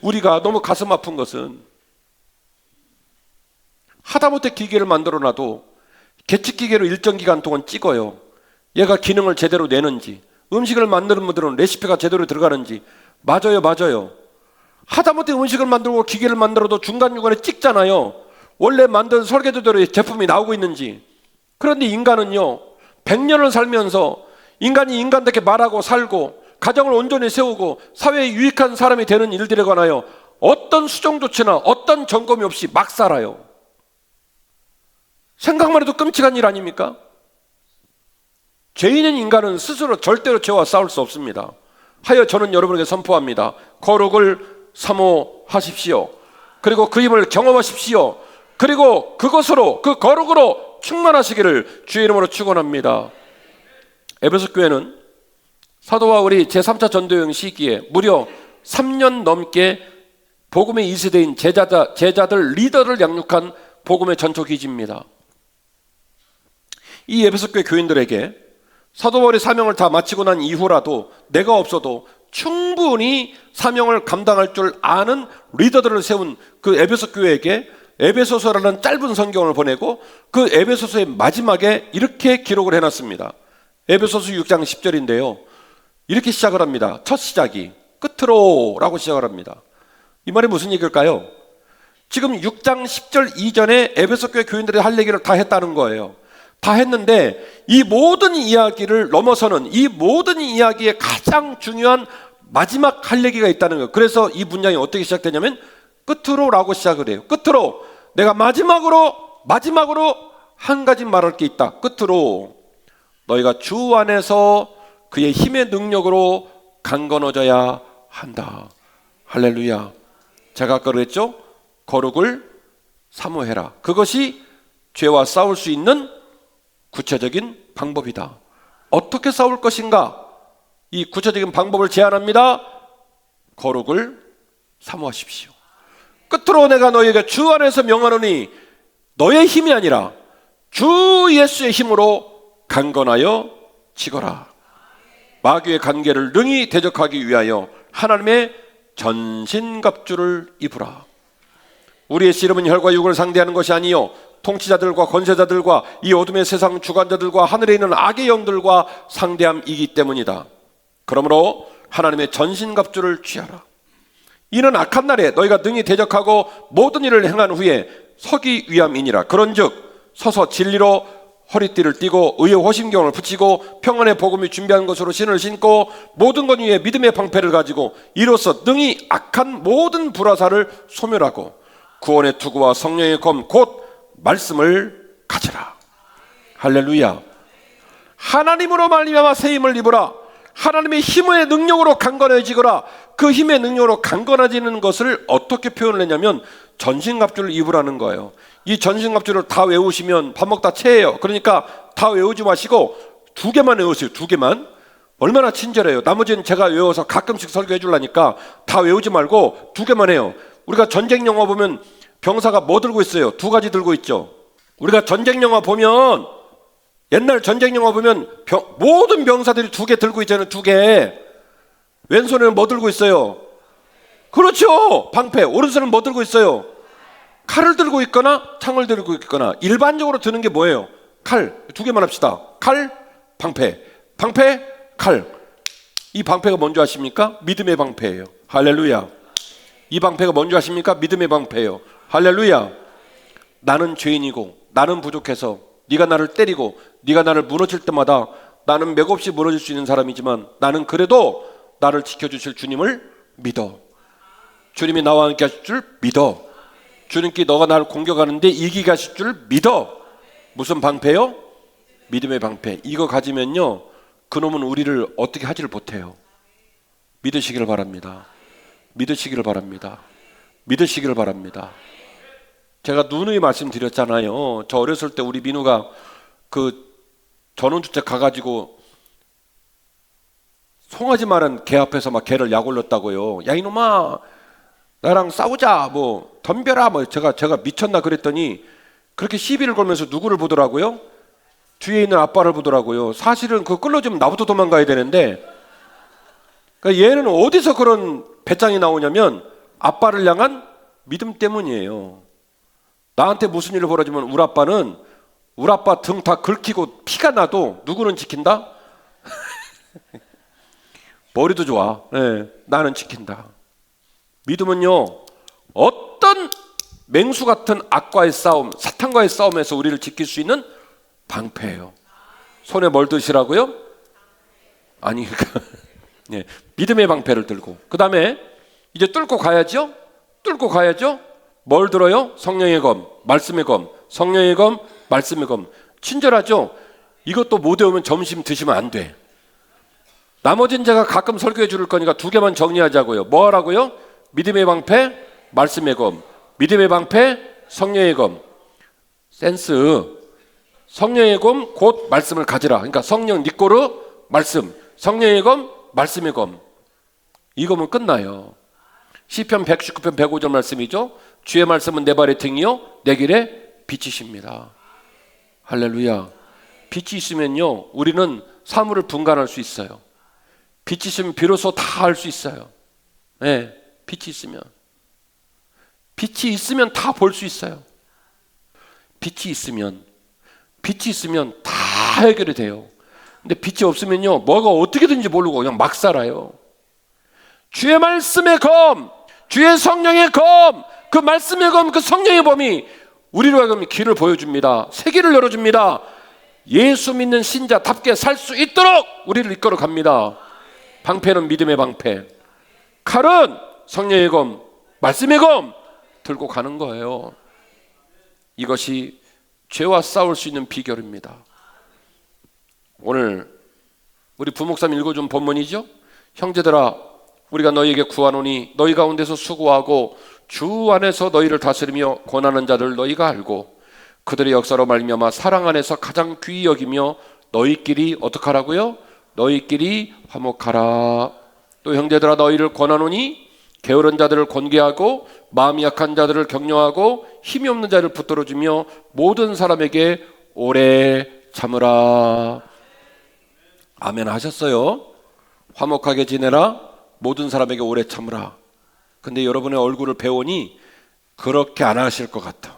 S1: 우리가 너무 가슴 아픈 것은 하다못해 기계를 만들어놔도 계측기계로 일정 기간 동안 찍어요. 얘가 기능을 제대로 내는지, 음식을 만드는 분들은 레시피가 제대로 들어가는지. 맞아요. 하다못해 음식을 만들고 기계를 만들어도 중간중간에 찍잖아요. 원래 만든 설계도대로 제품이 나오고 있는지. 그런데 인간은요, 100년을 살면서 인간이 인간답게 말하고 살고 가정을 온전히 세우고 사회에 유익한 사람이 되는 일들에 관하여 어떤 수정 조치나 어떤 점검이 없이 막 살아요. 생각만 해도 끔찍한 일 아닙니까? 죄인인 인간은 스스로 절대로 죄와 싸울 수 없습니다. 하여 저는 여러분에게 선포합니다. 거룩을 사모하십시오. 그리고 그 힘을 경험하십시오. 그리고 그것으로, 그 거룩으로 충만하시기를 주의 이름으로 축원합니다. 에베소 교회는 사도 바울이 제3차 전도여행 시기에 무려 3년 넘게 복음의 2세대인 제자들 리더를 양육한 복음의 전초기지입니다. 이 에베소 교회 교인들에게 사도 바울이 사명을 다 마치고 난 이후라도 내가 없어도 충분히 사명을 감당할 줄 아는 리더들을 세운 그 에베소 교회에게 에베소서라는 짧은 성경을 보내고 그 에베소서의 마지막에 이렇게 기록을 해놨습니다. 에베소서 6장 10절인데요. 이렇게 시작을 합니다. 첫 시작이 끝으로 라고 시작을 합니다. 이 말이 무슨 얘기일까요? 지금 6장 10절 이전에 에베소 교회 교인들이 할 얘기를 다 했다는 거예요. 다 했는데 이 모든 이야기를 넘어서는 이 모든 이야기의 가장 중요한 마지막 할 얘기가 있다는 거예요. 그래서 이 문장이 어떻게 시작되냐면 끝으로 라고 시작을 해요. 끝으로 내가 마지막으로 한 가지 말할 게 있다. 끝으로 너희가 주 안에서 그의 힘의 능력으로 강건해져야 한다. 할렐루야. 제가 아까 그랬죠? 거룩을 사모해라. 그것이 죄와 싸울 수 있는 구체적인 방법이다. 어떻게 싸울 것인가? 이 구체적인 방법을 제안합니다. 거룩을 사모하십시오. 끝으로 내가 너희에게 주 안에서 명하노니 너의 힘이 아니라 주 예수의 힘으로 강건하여 지거라. 마귀의 관계를 능히 대적하기 위하여 하나님의 전신갑주를 입으라. 우리의 씨름은 혈과 육을 상대하는 것이 아니요 통치자들과 권세자들과 이 어둠의 세상 주관자들과 하늘에 있는 악의 영들과 상대함이기 때문이다. 그러므로 하나님의 전신갑주를 취하라. 이는 악한 날에 너희가 능히 대적하고 모든 일을 행한 후에 서기 위함이니라. 그런즉 서서 진리로 허리띠를 띠고 의의 호심경을 붙이고 평안의 복음이 준비한 것으로 신을 신고 모든 것 위에 믿음의 방패를 가지고 이로써 능히 악한 모든 불화살을 소멸하고 구원의 투구와 성령의 검 곧 말씀을 가져라. 할렐루야. 하나님으로 말미암아 새 힘을 입으라. 하나님의 힘의 능력으로 강건해지거나 그 힘의 능력으로 강건해지는 것을 어떻게 표현을 했냐면 전신갑주를 입으라는 거예요. 이 전신갑주를 다 외우시면 밥 먹다 체해요. 그러니까 다 외우지 마시고 2개만 외우세요. 2개만. 얼마나 친절해요. 나머지는 제가 외워서 가끔씩 설교해 주려니까 다 외우지 말고 2개만 해요. 우리가 전쟁 영화 보면 병사가 뭐 들고 있어요? 2가지 들고 있죠. 우리가 전쟁 영화 보면 옛날 전쟁 영화 보면 모든 병사들이 2개 들고 있잖아요. 2개. 왼손에는 뭐 들고 있어요? 그렇죠. 방패. 오른손은 뭐 들고 있어요? 칼을 들고 있거나 창을 들고 있거나. 일반적으로 드는 게 뭐예요? 칼. 2개만 합시다. 칼, 방패. 방패, 칼. 이 방패가 뭔지 아십니까? 믿음의 방패예요. 할렐루야. 이 방패가 뭔지 아십니까? 믿음의 방패예요. 할렐루야. 나는 죄인이고 나는 부족해서 네가 나를 때리고 네가 나를 무너질 때마다 나는 맥없이 무너질 수 있는 사람이지만 나는 그래도 나를 지켜주실 주님을 믿어. 주님이 나와 함께 하실 줄 믿어. 주님께 너가 나를 공격하는데 이기게 하실 줄 믿어. 무슨 방패요? 믿음의 방패. 이거 가지면요 그놈은 우리를 어떻게 하지를 못해요. 믿으시기를 바랍니다. 믿으시기를 바랍니다. 믿으시기를 바랍니다. 제가 누누이 말씀드렸잖아요. 저 어렸을 때 우리 민우가 그 전원주택 가가지고 송아지 마른 개 앞에서 막 개를 약 올렸다고요. 야 이놈아 나랑 싸우자 뭐 덤벼라 뭐 제가 미쳤나 그랬더니 그렇게 시비를 걸면서 누구를 보더라고요? 뒤에 있는 아빠를 보더라고요. 사실은 그거 끌러주면 나부터 도망가야 되는데 그러니까 얘는 어디서 그런 배짱이 나오냐면 아빠를 향한 믿음 때문이에요. 나한테 무슨 일을 벌어지면 우리 아빠는 우리 아빠 등 다 긁히고 피가 나도 누구는 지킨다? 머리도 좋아. 네, 나는 지킨다. 믿음은요 어떤 맹수 같은 악과의 싸움, 사탄과의 싸움에서 우리를 지킬 수 있는 방패예요. 손에 뭘 드시라고요? 아니 그러니까 네, 믿음의 방패를 들고 그 다음에 이제 뚫고 가야죠. 뚫고 가야죠. 뭘 들어요? 성령의 검, 말씀의 검, 성령의 검, 말씀의 검. 친절하죠? 이것도 못 외우면 점심 드시면 안 돼. 나머지는 제가 가끔 설교해 줄 거니까 2개만 정리하자고요. 뭐 하라고요? 믿음의 방패, 말씀의 검. 믿음의 방패, 성령의 검. 센스. 성령의 검 곧 말씀을 가지라. 그러니까 성령 니꼬르 말씀. 성령의 검, 말씀의 검. 이 검은 끝나요. 시편 119편 105절 말씀이죠. 주의 말씀은 내 발의 등이요 내 길에 빛이십니다. 할렐루야. 빛이 있으면요 우리는 사물을 분간할 수 있어요. 빛이 있으면 비로소 다 알 수 있어요. 네, 빛이 있으면 다 볼 수 있어요. 빛이 있으면 다 해결이 돼요. 근데 빛이 없으면요 뭐가 어떻게든지 모르고 그냥 막 살아요. 주의 말씀의 검, 주의 성령의 검, 그 말씀의 검, 그 성령의 검이 우리로 하여금 길을 보여줍니다. 새 길을 열어줍니다. 예수 믿는 신자답게 살 수 있도록 우리를 이끌어 갑니다. 방패는 믿음의 방패, 칼은 성령의 검, 말씀의 검 들고 가는 거예요. 이것이 죄와 싸울 수 있는 비결입니다. 오늘 우리 부목사님 읽어준 본문이죠. 형제들아 우리가 너희에게 구하노니 너희 가운데서 수고하고 주 안에서 너희를 다스리며 권하는 자들 너희가 알고 그들의 역사로 말미암아 사랑 안에서 가장 귀히 여기며 너희끼리 어떻게 하라고요? 너희끼리 화목하라. 또 형제들아 너희를 권하노니 게으른 자들을 권계하고 마음이 약한 자들을 격려하고 힘이 없는 자를 붙들어주며 모든 사람에게 오래 참으라. 아멘 하셨어요? 화목하게 지내라. 모든 사람에게 오래 참으라. 근데 여러분의 얼굴을 배우니 그렇게 안 하실 것 같아.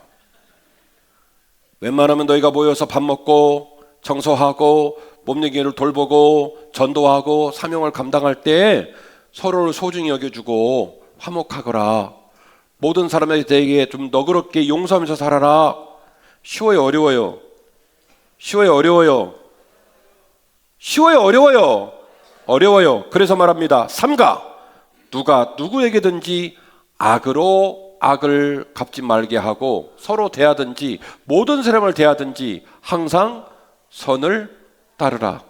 S1: 웬만하면 너희가 모여서 밥 먹고 청소하고 몸얘기를 돌보고 전도하고 사명을 감당할 때 서로를 소중히 여겨주고 화목하거라. 모든 사람에게 좀 너그럽게 용서하면서 살아라. 쉬워요 어려워요? 쉬워요 어려워요? 쉬워요 어려워요? 어려워요. 그래서 말합니다. 삼가 누가 누구에게든지 악으로 악을 갚지 말게 하고 서로 대하든지 모든 사람을 대하든지 항상 선을 따르라.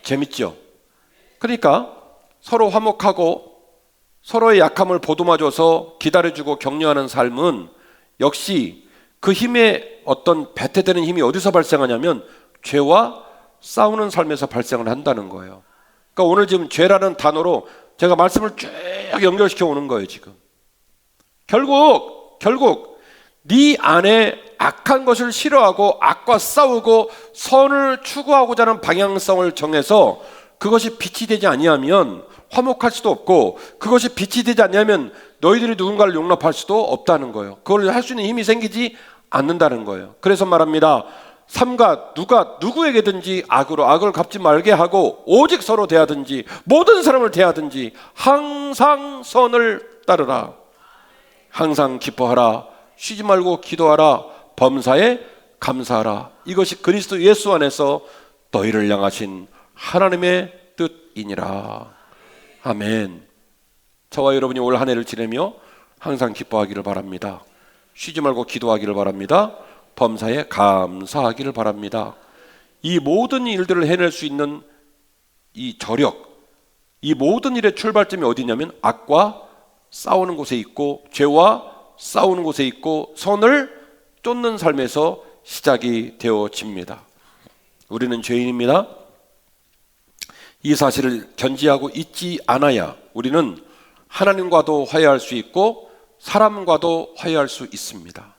S1: 재밌죠? 그러니까 서로 화목하고 서로의 약함을 보듬어줘서 기다려주고 격려하는 삶은 역시 그 힘의 어떤 배태되는 힘이 어디서 발생하냐면 죄와 싸우는 삶에서 발생을 한다는 거예요. 그러니까 오늘 지금 죄라는 단어로 제가 말씀을 쭉 연결시켜 오는 거예요. 지금 결국 네 안에 악한 것을 싫어하고 악과 싸우고 선을 추구하고자 하는 방향성을 정해서 그것이 빛이 되지 아니하면 화목할 수도 없고, 그것이 빛이 되지 않냐면 너희들이 누군가를 용납할 수도 없다는 거예요. 그걸 할 수 있는 힘이 생기지 않는다는 거예요. 그래서 말합니다. 삼가 누가 누구에게든지 악으로 악을 갚지 말게 하고 오직 서로 대하든지 모든 사람을 대하든지 항상 선을 따르라. 항상 기뻐하라. 쉬지 말고 기도하라. 범사에 감사하라. 이것이 그리스도 예수 안에서 너희를 향하신 하나님의 뜻이니라. 아멘. 저와 여러분이 올 한 해를 지내며 항상 기뻐하기를 바랍니다. 쉬지 말고 기도하기를 바랍니다. 범사에 감사하기를 바랍니다. 이 모든 일들을 해낼 수 있는 이 저력, 이 모든 일의 출발점이 어디냐면 악과 싸우는 곳에 있고 죄와 싸우는 곳에 있고 선을 쫓는 삶에서 시작이 되어집니다. 우리는 죄인입니다. 이 사실을 견지하고 잊지 않아야 우리는 하나님과도 화해할 수 있고 사람과도 화해할 수 있습니다.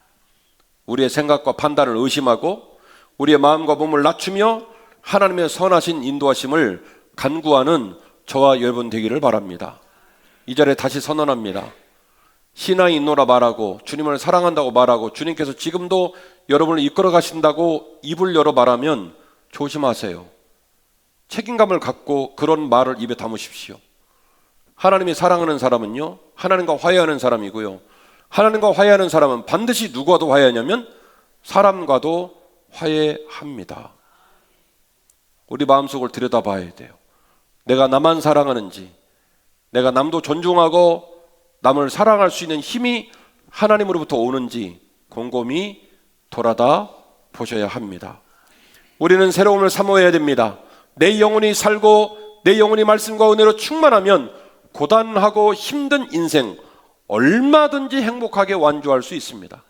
S1: 우리의 생각과 판단을 의심하고 우리의 마음과 몸을 낮추며 하나님의 선하신 인도하심을 간구하는 저와 여러분 되기를 바랍니다. 이 자리에 다시 선언합니다. 신앙이 있노라 말하고 주님을 사랑한다고 말하고 주님께서 지금도 여러분을 이끌어 가신다고 입을 열어 말하면 조심하세요. 책임감을 갖고 그런 말을 입에 담으십시오. 하나님이 사랑하는 사람은요, 하나님과 화해하는 사람이고요, 하나님과 화해하는 사람은 반드시 누구와도 화해하냐면 사람과도 화해합니다. 우리 마음속을 들여다봐야 돼요. 내가 나만 사랑하는지, 내가 남도 존중하고 남을 사랑할 수 있는 힘이 하나님으로부터 오는지 곰곰이 돌아다 보셔야 합니다. 우리는 새로움을 사모해야 됩니다. 내 영혼이 살고 내 영혼이 말씀과 은혜로 충만하면 고단하고 힘든 인생 얼마든지 행복하게 완주할 수 있습니다.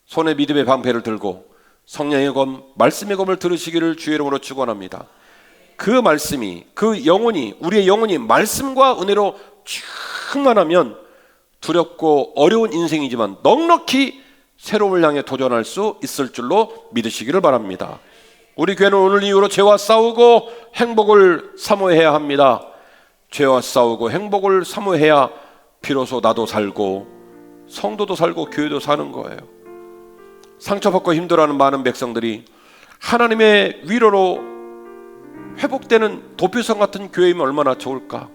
S1: 손에 믿음의 방패를 들고 성령의 검, 말씀의 검을 들으시기를 주의 이름으로 축원합니다. 그 말씀이, 그 영혼이, 우리의 영혼이 말씀과 은혜로 충만하면 두렵고 어려운 인생이지만 넉넉히 새로움을 향해 도전할 수 있을 줄로 믿으시기를 바랍니다. 우리 교회는 오늘 이후로 죄와 싸우고 행복을 사모해야 합니다. 죄와 싸우고 행복을 사모해야 비로소 나도 살고 성도도 살고 교회도 사는 거예요. 상처받고 힘들어하는 많은 백성들이 하나님의 위로로 회복되는 도피성 같은 교회이면 얼마나 좋을까.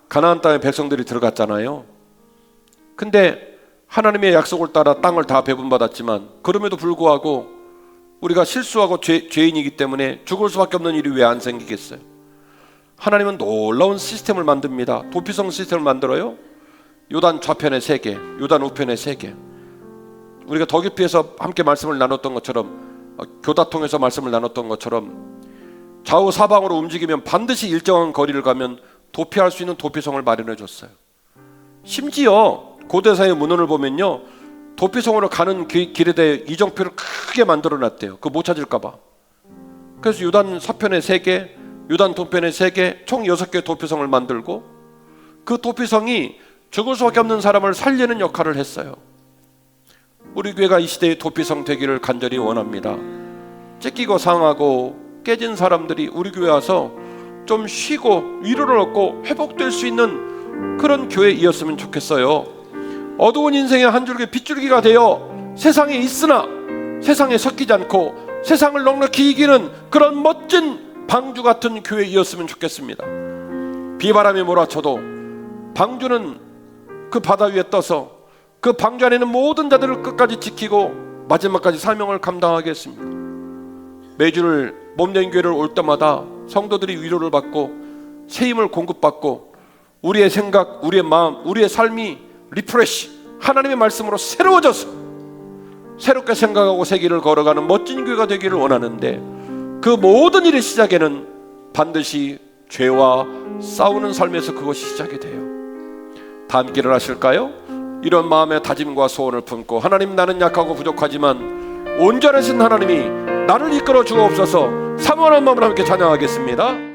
S1: 가나안 땅에 백성들이 들어갔잖아요. 근데 하나님의 약속을 따라 땅을 다 배분받았지만 그럼에도 불구하고 우리가 실수하고 죄인이기 때문에 죽을 수밖에 없는 일이 왜 안 생기겠어요? 하나님은 놀라운 시스템을 만듭니다. 도피성 시스템을 만들어요. 요단 좌편에 3개, 요단 우편에 3개. 우리가 더 깊이에서 함께 말씀을 나눴던 것처럼, 교다통에서 말씀을 나눴던 것처럼 좌우 사방으로 움직이면 반드시 일정한 거리를 가면 도피할 수 있는 도피성을 마련해 줬어요. 심지어 고대사의 문헌을 보면요, 도피성으로 가는 길에 대해 이정표를 크게 만들어 놨대요. 그거 못 찾을까 봐. 그래서 요단 서편에 3개, 요단 동편에 3개, 총 6개 도피성을 만들고 그 도피성이 죽을 수밖에 없는 사람을 살리는 역할을 했어요. 우리 교회가 이 시대의 도피성 되기를 간절히 원합니다. 찢기고 상하고 깨진 사람들이 우리 교회 와서 좀 쉬고 위로를 얻고 회복될 수 있는 그런 교회이었으면 좋겠어요. 어두운 인생의 한 줄기 빗줄기가 되어 세상에 있으나 세상에 섞이지 않고 세상을 넉넉히 이기는 그런 멋진 방주 같은 교회이었으면 좋겠습니다. 비바람이 몰아쳐도 방주는 그 바다 위에 떠서 그 방주 안에 있는 모든 자들을 끝까지 지키고 마지막까지 사명을 감당하겠습니다. 매주를 몸된 교회를 올 때마다 성도들이 위로를 받고 새 힘을 공급받고 우리의 생각, 우리의 마음, 우리의 삶이 리프레시, 하나님의 말씀으로 새로워져서 새롭게 생각하고 새 길을 걸어가는 멋진 교회가 되기를 원하는데 그 모든 일의 시작에는 반드시 죄와 싸우는 삶에서 그것이 시작이 돼요. 다 함께 일어나실까요? 이런 마음의 다짐과 소원을 품고, 하나님, 나는 약하고 부족하지만 온전하신 하나님이 나를 이끌어 주옵소서. 사모하는 마음으로 함께 찬양하겠습니다.